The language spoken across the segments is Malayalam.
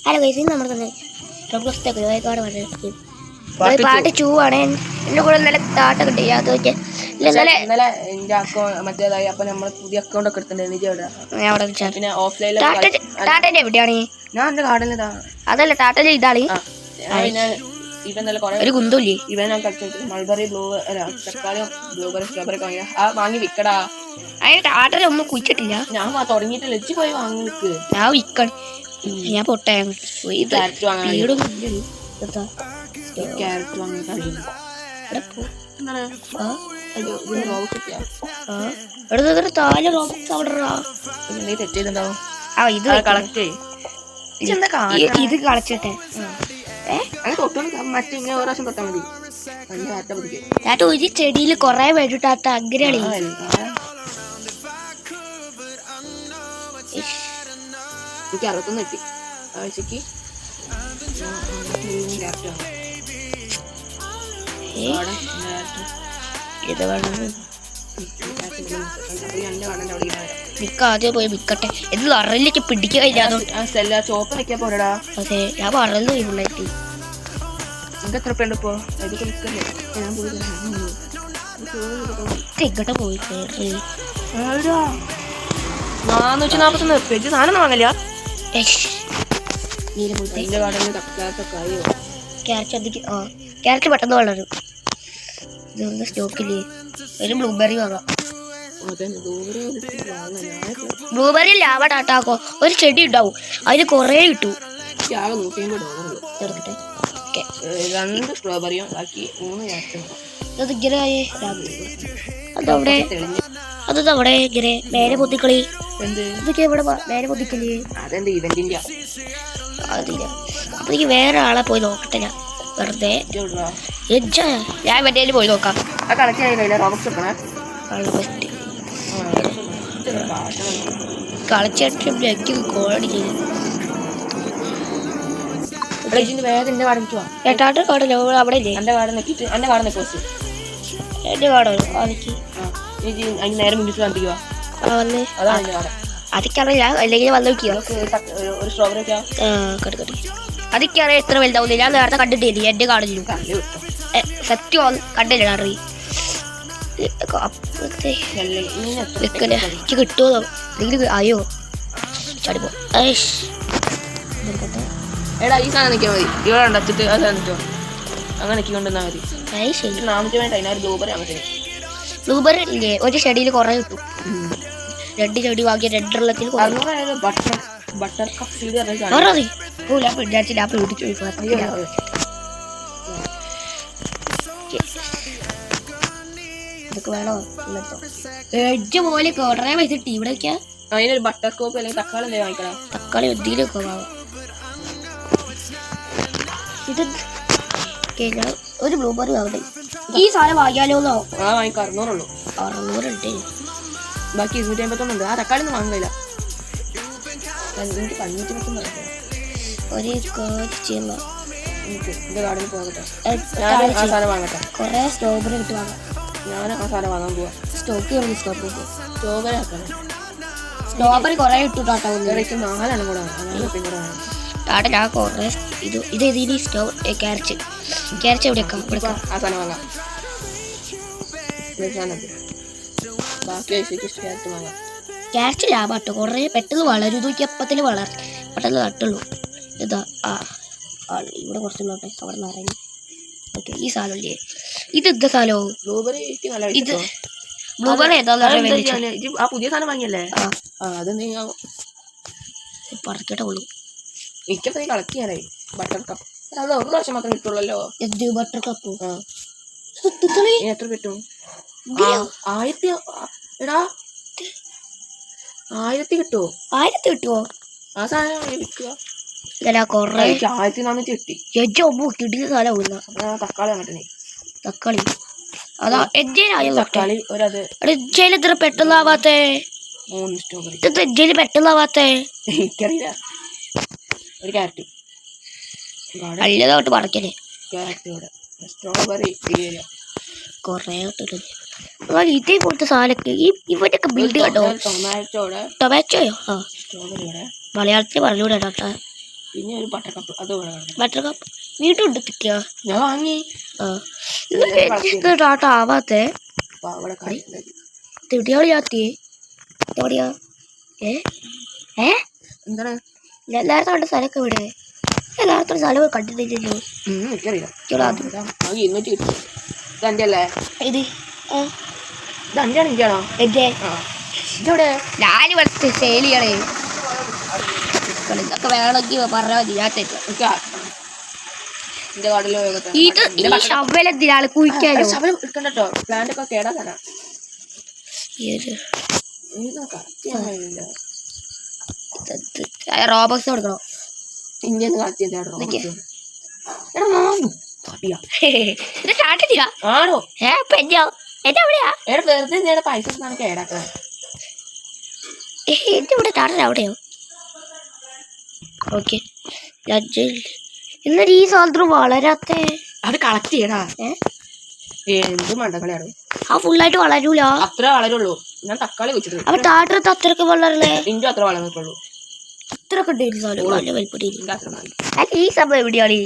ഹലോ ഗൈസ്, ഇന്ന് നമ്മൾ തന്നെ റോബ്ലോക്സിലെ ഗുരുവായൂർക്കാട് പറഞ്ഞ പാർട്ട് 2 ആണ്. എൻ്റെ കൂടെ ഇന്നലെ താട്ടൊക്കെ ഉണ്ട്. അത് വെച്ചാൽ ഇന്നലെ എൻ്റെ അക്കൗണ്ട് മറ്റേതായി. അപ്പം നമ്മൾ പുതിയ അക്കൗണ്ട് ഒക്കെ എടുത്തിട്ടുണ്ട്. പിന്നെ ഓഫ്ലൈനിൽ ടാറ്റൻ്റെ എവിടെയാണ്? ഞാൻ എൻ്റെ കാർഡിൽ അതല്ല ടാറ്റൻ്റെ ഇതാണ്. പിന്നെ ഇവൻ നല്ല കുറെ ഒരു കുന്തല്ലേ ഇവൻ ഞാൻ കളിച്ചു. മൾബറി ബ്ലൂ തക്കാളിയും ബ്ലൂബെറി സ്ട്രോബെറി ഒക്കെ വാങ്ങി വിൽക്കടാ. അതിന് ടാറ്റനെ ഒന്നും കുഴിച്ചിട്ടില്ല. ഞാൻ തുടങ്ങിയിട്ടില്ല. എച്ച് പോയി വാങ്ങി വിൽക്ക്. ഞാൻ വിൽക്കണം. ഞാൻ പൊട്ടായാണ്. ക്യാരറ്റ് വാങ്ങാൻ ക്യാരറ്റ് വാങ്ങാൻ തെറ്റ് ചെയ്തിട്ടുണ്ടാവും. ഇത് കളക്ട് ഇത് കളിച്ചിട്ടെ മറ്റേ ഇങ്ങനെ ഒരു പ്രാവശ്യം തൊട്ടാൽ മതി. ടാറ്റ ഒരു ചെടിയിൽ കൊറേ വേണ്ടിട്ടാത്ത അഗ്രളി എനിക്ക് 61 കിട്ടി. ആഴ്ചക്ക് ആദ്യം പോയി വിൽക്കട്ടെ. ഇത് വറലിലേക്ക് പിടിക്കുക. ചോപ്പ് വെക്കാൻ പോരടാ. അതെ, ഞാൻ വറലിൽ പോയിട്ട് നിങ്ങൾക്ക് എത്ര പേണ്ട് ഇപ്പോ? ഇങ്ങോട്ട് പോയി 441 പേജ് സാധനം വാങ്ങല. ക്യാരറ്റ് പെട്ടെന്ന് വളരും. ഇതൊന്നും സ്റ്റോക്കില്ലേ? ഒരു ബ്ലൂബെറി വാങ്ങാം. ബ്ലൂബെറി ലാവ ടാട്ടാക്കോ. ഒരു ചെടി ഉണ്ടാവും, അതിന് കൊറേ കിട്ടും. രണ്ട് സ്ട്രോബെറിയും ബാക്കി 3 ക്യാരറ്റും. അതവിടെ അതവിടെ ഇങ്ങനെ മേലെ പൊത്തിക്കളി. ഇതൊക്കെ ഇവിടെ മേലെ പൊത്തിക്കളി. അതെന്ത് ഇവന്റിന്റെ അതില്ല. അപ്പൊ എനിക്ക് വേറെ ആളെ പോയി നോക്കട്ടെ. ഞാൻ വെറുതെ ഞാൻ മറ്റേ പോയി നോക്കാം. കളിച്ചിട്ട് കോളടി ചെയ്തു. എട്ടാട്ട് കാടല്ലോ അവിടെ ഇല്ലേ? എന്റെ കാർഡ് നെക്കിട്ട് എന്റെ കാർഡ് നെക്കോസ് എന്റെ കാടോ നേരെ മുന്നിട്ട് കണ്ടിക്കുക. അതൊക്കെയറിയില്ല. അല്ലെങ്കിൽ വന്ന് നോക്കിയോ? ഒരു സ്ട്രോബെറി അതൊക്കെയറിയാം. എത്ര വലുതാവുന്നില്ല. ഞാൻ നേരത്തെ കണ്ടിട്ടില്ല. എന്റെ കാടിലും സത്യം കണ്ടില്ല. അറി എനിക്ക് കിട്ടുമോ? എന്തെങ്കിലും അയ്യോ ചടിപ്പോ. എടാ ഈ സാധനം നിൽക്കാൻ മതി. ഇവിടെ ഉണ്ടച്ചിട്ട് ആ സാധനം നിൽക്കോ. അങ്ങനെ നിൽക്കി കൊണ്ടുവന്നാൽ മതി. 400 ബ്ലൂബെറി അങ്ങനെ. ബ്ലൂബെറി ഇല്ലേ? ഒരു ചെടിയിൽ കുറെ കിട്ടും. 2 ചെടി വാങ്ങിയ 2 എണ്ണത്തിൽ ബട്ടർ കപ്പ് സീഡ് ഇതൊക്കെ വേണോ? എഡ്ജ് പോലെ കുറേ പൈസ കിട്ടി. ഇവിടെ അതിനൊരു ബട്ടർ കോപ്പ് അല്ലെങ്കിൽ തക്കാളി എന്തെങ്കിലും വാങ്ങിക്കണം. തക്കാളി എന്തെങ്കിലുമൊക്കെ വാങ്ങാം. ഇത് ഒരു ബ്ലൂബെറി ആവട്ടെ. ഈ സാധനം വാങ്ങിയാലോന്നോ? വാങ്ങിക്കാം. 600 ഉണ്ട്. ബാക്കി 251 ഉണ്ട്. ആ തക്കാളി ഒന്നും വാങ്ങില്ല. എനിക്ക് 530 ഒരു ചെയ്യുന്ന എന്റെ കാർഡിൽ പോകട്ടെ. ഞാൻ ആ സാധനം വാങ്ങട്ടെ. കുറെ സ്ട്രോബെറി ഇട്ട് വാങ്ങാം. ഞാൻ ആ സാധനം വാങ്ങാൻ പോവാ. സ്ട്രോബെറി ആക്കണം. സ്ട്രോബെറി കുറെ ഇട്ടു. ടാട്ട 4 കൂടെ ടാട്ട ഞാൻ കുറെ ഇത് ക്യാരറ്റ് എവിടെയൊക്കെ ആ സാധനം വാങ്ങാം. ബാക്കി ക്യാരറ്റ് വാങ്ങാം. ക്യാരറ്റ് ലാഭാട്ടോ. കുറേ പെട്ടെന്ന് വളരും. ഇതൊക്കെ എപ്പത്തിന് പെട്ടെന്ന് നട്ടുള്ളൂ. ഇതാ ഇവിടെ കുറച്ചുള്ളോട്ടെ. അവിടെ നിറഞ്ഞു. ഓക്കെ, ഈ സാധനം ഇല്ലേ? ഇത് എന്താ സാധനമോ? ഇത് ബ്ലൂബെറി ഏതാ? പുതിയ സാധനം വാങ്ങിയല്ലേ? പറക്കട്ടെ ഉള്ളൂ. മിക്കപ്പോ കളക്ട് ചെയ്യാനായി. ബട്ടർ കപ്പ് അത് ഒരു പ്രാവശ്യം മാത്രം കിട്ടുള്ളല്ലോ. എന്ത് ബട്ടർ കപ്പ്? എത്ര കിട്ടും? 1000. എടാ 1000 കിട്ടുമോ? 1000 കിട്ടുമോ? ആ സാധനം വിൽക്കുക. 1400 കിട്ടി. കിട്ടിയ സാധനം. തക്കാളി അങ്ങോട്ടേ. തക്കാളി അതാ തക്കാളി എജ്ജയിൽ എത്ര പെട്ടെന്നാവാത്തേ? 3 സ്ട്രോബെറി. എജ്ജയിൽ പെട്ടെന്നാവാത്തേ? എനിക്കറിയില്ല. ഒരു ക്യാരറ്റ് അല്ലതോട്ട് പറക്കല്ലേ. ക്യാരറ്റ് സ്ട്രോബെറി കൊറേ ഇതേ പോലത്തെ സാധനമൊക്കെ ഇവരൊക്കെ ബിൽഡ് കേട്ടോ. ടൊമാറ്റോയോ? മലയാളത്തിൽ പറഞ്ഞൂടെ ടാട്ട. പിന്നെ ഒരു ബട്ടർ കപ്പ് അത് ബട്ടർ കപ്പ് വീട്ടിൽ ഉണ്ട് കിട്ടിയോ? ഞാൻ വാങ്ങി. ടാട്ട ആവാത്തേ എവിടെയാ എവിടെയാ എന്താണ് എല്ലായിടത്തും കണ്ട സ്ഥലമൊക്കെ ഇവിടെ എല്ലായിടത്തും സ്ഥലം കണ്ടിട്ടില്ലല്ലോ. എനിക്കറിയില്ല. 200 കിട്ടും. ഇതെൻ്റെ അല്ലേ ഇത്? ഇതെൻ്റെ എനിക്കാണോ? എന്റെ ഇതെവിടെ 4 വർഷത്തെ സെയിൽ ചെയ്യണേ. ഇതൊക്കെ വേണമെങ്കിൽ പറഞ്ഞാൽ മതി. ഞാൻ തരും. ഇത് ഈ ശവലെന്തിനാണ് കുഴിക്കാനോ? ശവലം എടുക്കണ്ടോ? പ്ലാന്റ് ഒക്കെ കേടാക്കാനാ. റോബക്സ് കൊടുക്കണോ? ഇന്ത്യന്ന് കളിച്ചോ? ആണോ? വെറുതെ പൈസ കേടാക്കാൻ. എന്റെ ഇവിടെ ടാട്ട അവിടെയോ? ഓക്കെ എന്നിട്ട് ഈ സാധനം വളരാത്ത അത് കളക്ട് ചെയ്യടാ. എന്ത് മണ്ടക്കളിയാണ്. ആ ഫുള്ളായിട്ട് വളരൂല. അത്ര വളരുള്ളൂ. ഞാൻ തക്കാളി വെച്ചിട്ടുണ്ട്. അപ്പൊ ടാട്ടത്ത് അത്രക്ക് വളരണേ? ഇഞ്ചും അത്ര വളർന്നിട്ടുള്ളൂ. അത്രക്ക് അല്ല ഈ സംഭവം എവിടെയാണ്?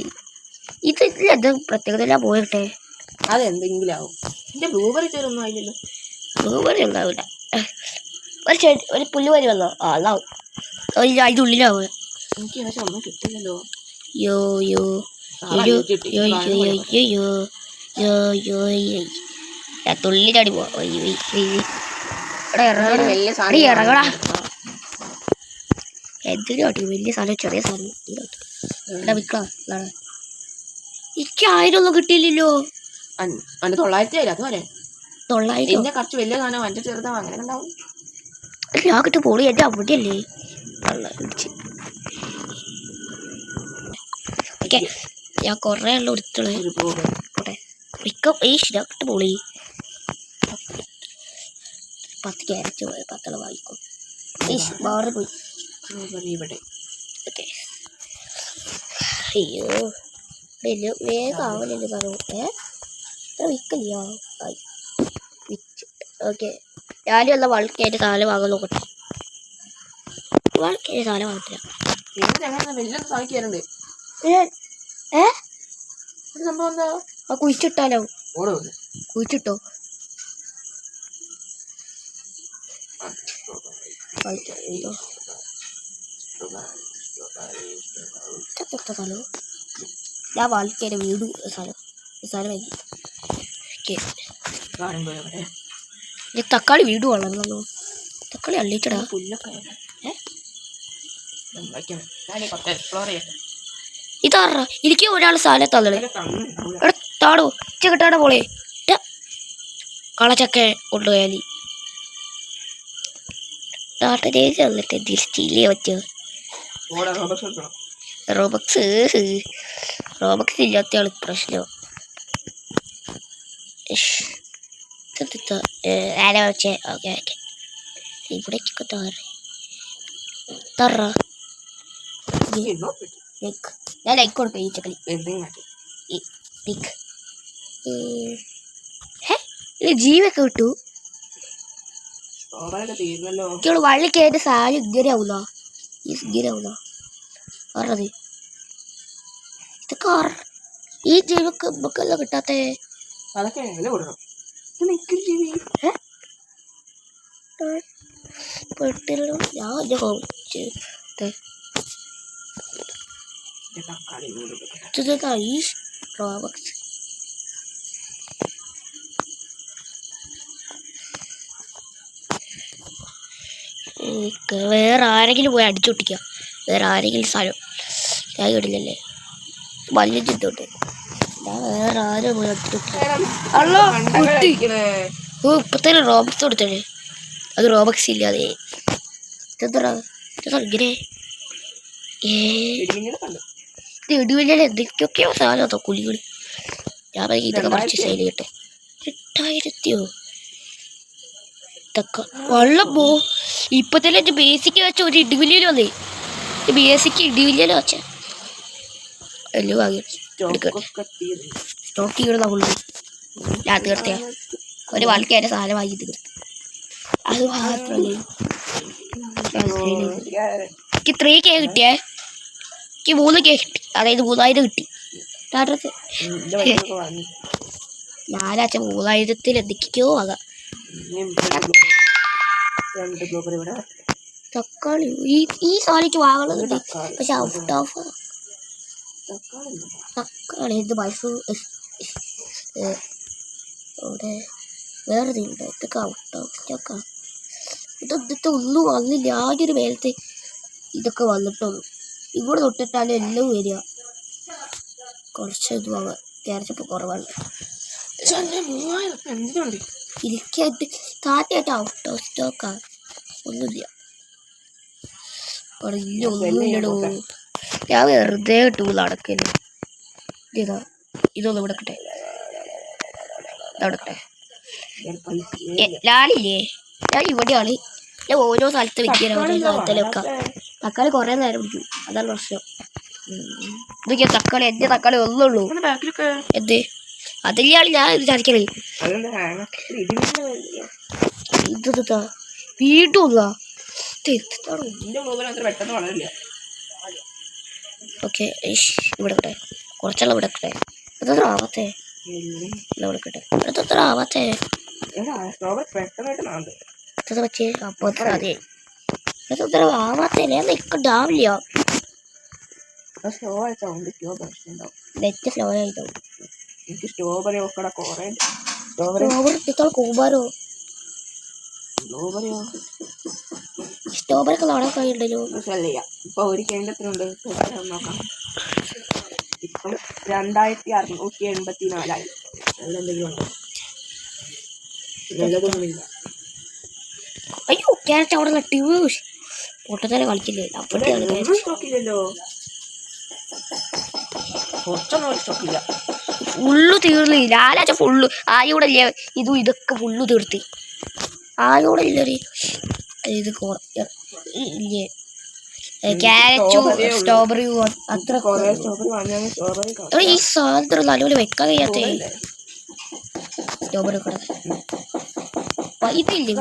ഇത് ഇത് പ്രത്യേകത പോയിട്ടെ അതെന്തെങ്കിലും ആവും. എന്റെ ബ്ലൂബെറി ചെറൊന്നും ആയില്ലല്ലോ. ബ്ലൂബെറി ഉണ്ടാവില്ല. ഒരു പുല്ല് വരി വന്നോ? അതാവും. അതിൻ്റെ ഉള്ളിലാവും. എനിക്ക് പക്ഷെ ഒന്നും കിട്ടില്ലല്ലോ. യോ യോ തുള്ളിലാടി പോവാ. ഇറങ്ങടാ. എന്തിനു കാട്ടി വലിയ സാധനം ചെറിയ സാധനം വിൽക്കണം. എനിക്ക് 1000 ഒന്നും കിട്ടിയില്ലല്ലോ. 900 അതുപോലെ 900 കുറച്ച് വലിയ സാധനം അഞ്ച് ചെറുതാ അങ്ങനെ ഉണ്ടാവും. ഞാൻ കിട്ടും പോളി. എൻ്റെ അവിടെയല്ലേ ഓക്കെ. ഞാൻ കുറേ ഉള്ള എടുത്തോളെ മിക്ക ഈശ്വരട്ട് പോളി 10 ക്യാരറ്റ് 10 വാങ്ങിക്കും. മാറി പോയി. ഓക്കെ അയ്യോ വേഗം ആവലല്ലേ പറഞ്ഞു. വിൽക്കില്ല. ഓക്കെ ഞാനും എല്ലാം വൾക്കായിട്ട് സാധനം വാങ്ങാൻ നോക്കട്ടെ. വൾക്കായിട്ട് സാധനം വാങ്ങത്തില്ല. കുഴിച്ചിട്ടാലോ? കുഴിച്ചിട്ടോ? സ്ഥലം ഞാൻ വാൾക്കായിട്ട് വീട് സ്ഥലം വാങ്ങി. തക്കാളി വീട് വളർന്നല്ലോ. തക്കാളി അള്ളിച്ചടാ. ഇതാറ എനിക്ക് ഒരാൾ സാധനം തന്നേ. താടോ കിട്ടാടെ പോളെ കളച്ചക്ക കൊണ്ടുപോയാലി നാട്ടിലേക്ക് വന്നിട്ട് സ്റ്റീലേ പറ്റുമോ? റോബക്സ് ഇല്ലാത്ത ആൾ പ്രശ്നം. ആല വെച്ചേ. ഓക്കെ ഓക്കെ ഇവിടേക്കൊക്കെ തറ ഞാൻ ലൈക്ക് കൊടുക്കാം. ഈ ചക്കലി ജീവൊക്കെ കിട്ടു. വള്ളി കയറ്റ സാധനം ഇങ്ങനെ ആവൂല. ഇങ്ങനെ ആവൂല പറഞ്ഞത്. ഇതൊക്കെ ഈ ജീവക്ക് നമുക്കെല്ലാം കിട്ടാത്തേ. പെട്ടില്ലോ ഞാൻ റോബക്സ് വേറെ ആരെങ്കിലും പോയി അടിച്ചൊട്ടിക്കുക. വേറെ ആരെങ്കിലും സ്ഥലം ഞാൻ ഇടില്ലല്ലേ വലിയ ചിത്തോട്ട്. ഞാൻ വേറെ ആരും പോയി അടിച്ചൊട്ടിക്കുക. ഇപ്പത്തേനും റോബക്സ് കൊടുത്തേ. അത് റോബക്സ് ഇല്ലാതെ ഇങ്ങനെ ഇടിവല്യ എന്തൊക്കെയൊക്കെയോ സാധനം കുലികൾ. ഞാൻ ഇതൊക്കെ പറിച്ച് സെയിൽ ചെയ്യട്ടെ. 8000 ഇതൊക്കെ വെള്ളം പോ. ഇപ്പൊ തന്നെ എന്റെ ബേസിക്ക് വെച്ച ഒരു ഇടിവില്യൽ വന്നേ. ബേസിക്ക് ഇടിവില്യൽ വെച്ച എല്ലാം വാങ്ങി സ്റ്റോക്ക് ചെയ്യണം. നമ്മള് ഞാൻ തീർത്തയാ ഒരു വാൾക്കാരുടെ സാധനം വാങ്ങി തീർത്തു. അത് മാത്രമല്ലേ എനിക്ക് 3K കിട്ടിയേ. എനിക്ക് 3 കിട്ടി, അതായത് 3000 കിട്ടി. ടാറ്റ ഞായറാഴ്ച 3000 എന്തൊക്കെയോ ആകാം. തക്കാളി ഈ സാലിക്ക് വാങ്ങുന്നുണ്ട്, പക്ഷെ ഔട്ട് ഓഫ് തക്കാളി ഇത് മൈസൂർ ഇവിടെ വേറെ ഉണ്ട്. ഇതൊക്കെ ഔട്ട് ഓഫ് സ്റ്റോക്കാണ്. ഇതൊക്കെ ഒന്നും വന്നില്ല, ആകെ ഒരു മേലത്തെ ഇതൊക്കെ വന്നിട്ടുള്ളൂ. ഇവിടെ തൊട്ടിട്ടാലും എല്ലാം വരിക. കുറച്ച് ഇത് വാങ്ങാം, ക്യാരറ്റപ്പോൾ കുറവാണ്. ഇരിക്കായിട്ട് താറ്റായിട്ട് ഔട്ട് ഓഫ് സ്റ്റോക്കാണ്, ഒന്നുമില്ല. ഒന്നുമില്ലടോ, ഞാൻ വെറുതെ ഇട്ടു നടക്കല്. ഇതാ ഇതൊന്നും ഇവിടെ കിട്ടെ, ഇതവിടെ ലാലില്ലേ, ഞാൻ ഇവിടെയാണ്. ഞാൻ ഓരോ സ്ഥലത്ത് വെക്കാൻ ഓരോ സ്ഥലത്തിൽ വെക്കാം. തക്കാളി കുറേ നേരം പിടിക്കും, അതാണ് പ്രശ്നം. ഇതൊക്കെയാ തക്കാളി, എൻ്റെ തക്കാളി ഒന്നുള്ളൂ. എന്ത് അതിലാണ് ഞാൻ വിചാരിക്കണേ. ഇതാ വീണ്ടും ഒന്നാ. ഓക്കെ ഇവിടെ കിട്ടെ, കുറച്ചുള്ള ഇവിടെ കിട്ടെ. അതെത്ര ആവാത്തേ, ഇവിടെ കിട്ടെ. അടുത്തത്ര ആവാത്തേ പറ്റേ. അപ്പോൾ അതെ അത്ര ആവാത്തേ, ഞാൻ നിൽക്കണ്ടാവില്ല. Net slow ആയിട്ടാവും. എനിക്ക് സ്ട്രോബെറി ഒക്കെ കുറേ കൂമ്പാരോ സ്ട്രോബെറി ഒക്കെ നാളെ കഴിയുണ്ടല്ലോ. ഇപ്പൊ ഒരു കേന്ദ്രത്തിനുണ്ട് നോക്കാം. ഇപ്പം 2684 അതിലെന്തെങ്കിലും ഉണ്ടോ? നല്ലതൊന്നുമില്ല. അയ്യോ ക്യാരറ്റ് അവിടെ നട്ടി പൊട്ടത്തല കളിക്കില്ലേ. സ്റ്റോക്കില്ലല്ലോ, കുറച്ചൊന്നും സ്റ്റോക്കില്ല. ഫുള്ള് തീർന്നു. ലാലാച്ച ഫുള്ള് ആയോടെ ഇല്ലേ, ഇതും ഇതൊക്കെ ഫുള്ള് തീർത്തി. ആയോടെ ഇല്ലൊരു ഇത് ഇല്ലേ, ക്യാരറ്റും സ്ട്രോബെറിയും അത്ര. ഈ സാധനം നല്ലപോലെ വെക്കാൻ കഴിയാത്ത സ്ട്രോബെറി ഒക്കെ ഇതില്ലേ.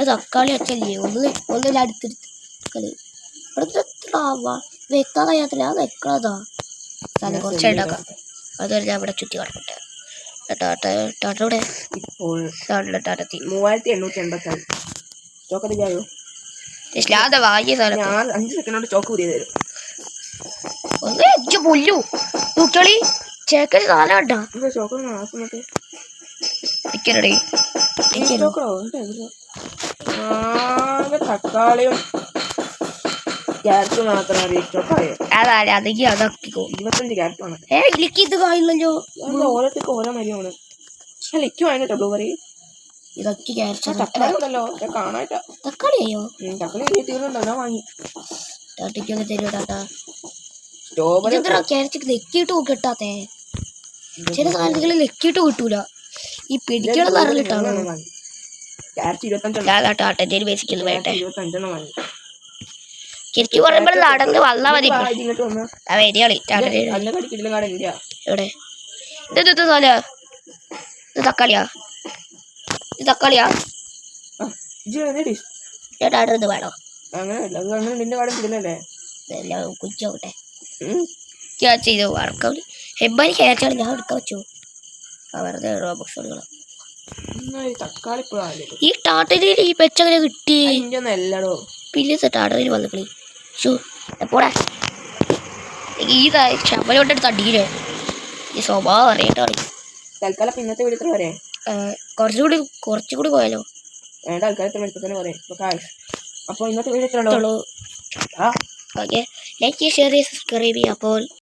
തക്കാളി ഒക്കെയല്ലേ ഒന്നില്ല അടുത്തെടുത്ത് തക്കാളി വെക്കാൻ കഴിയാത്തില്ല. അത് വെക്കണതാ സ്ഥലം കുറച്ച് ഉണ്ടാക്കാം. അതുവരെ ഞാൻ ഇവിടെ ചുറ്റി കിടക്കട്ടെ. ടാറ്റയുടെ ഇപ്പോൾ ടാറ്റത്തി 3886 സ്റ്റോക്ക് അടിക്കായോ? വാങ്ങിയ സ്ഥലം ഞാൻ 5 സെക്കൻഡ് സ്റ്റോക്ക് പുതിയ തരും. ഒന്ന് പൊല്ലു നോക്കിയോളി, ചേക്കന് സാധനം കണ്ടാ തക്കാളിയും ക്യാരറ്റും മാത്രം അതാ അതെങ്കിൽ അതാക്കിക്കോ. 25 ക്യാരറ്റാണ്. ഇലക്ക് ഇത് കായില്ലല്ലോ, ഓരോരുത്തർക്ക് ഓരോ മരിയാണ്. പക്ഷെ ലിക്ക് വാങ്ങിട്ടോ ബ്ലൂബെറി. ഇതൊക്കെ ക്യാരറ്റ് തക്കാളി ഉണ്ടല്ലോ, കാണാട്ടോ. തക്കാളിയോ? തക്കാളി തീർന്നുണ്ടോ? ഞാൻ വാങ്ങി. ടാറ്റയ്ക്കൊക്കെ തരുമോ ടാറ്റ? സ്ട്രോബെറി ക്യാരറ്റ് ലെക്കിയിട്ട് കിട്ടാത്തേ, ചില സാധനങ്ങളിൽ ലെക്കിയിട്ട് കിട്ടൂല. ഈ പിടിക്കണ നിറലിട്ടാണോ? ക്യാരറ്റ് 25 ടാറ്റ ബേസിക്കല് വേട്ടെ. 25 വാങ്ങി. ശരിക്കും പറയുമ്പോൾ നടന്ന് വന്നാ മതി. എവിടെ ഇത് സാല, ഇത് തക്കാളിയാ, ഇത് തക്കാളിയാ. ടാറ്റ ഇത് വേണോ? കുച്ചോട്ടെ ചെയ്ത് വറക്കാം. ഹെബാനി ക്യാരറ്റാണ് ഞാൻ എടുക്കാൻ വെച്ചു. വെറുതെ റോബോക്സ് കൊടുക്കണം. ഈ ടാറ്റയിൽ ഈ പെച്ചങ്ങനെ കിട്ടി പിന്നെ ടാറ്റയിൽ വന്നിക്കളി. എപ്പോടാ ഈ ശമ്പലോട്ടെടുത്ത് അടിയില്ലേ, ഈ സ്വഭാവം അറിയട്ടാണ്. തൽക്കാലം ഇന്നത്തെ വീട്ടിൽ വരെ കുറച്ചുകൂടി പോയാലോ? അപ്പോൾ ഇന്നത്തെ video okay, like share subscribe ചെയ്യുക. അപ്പോൾ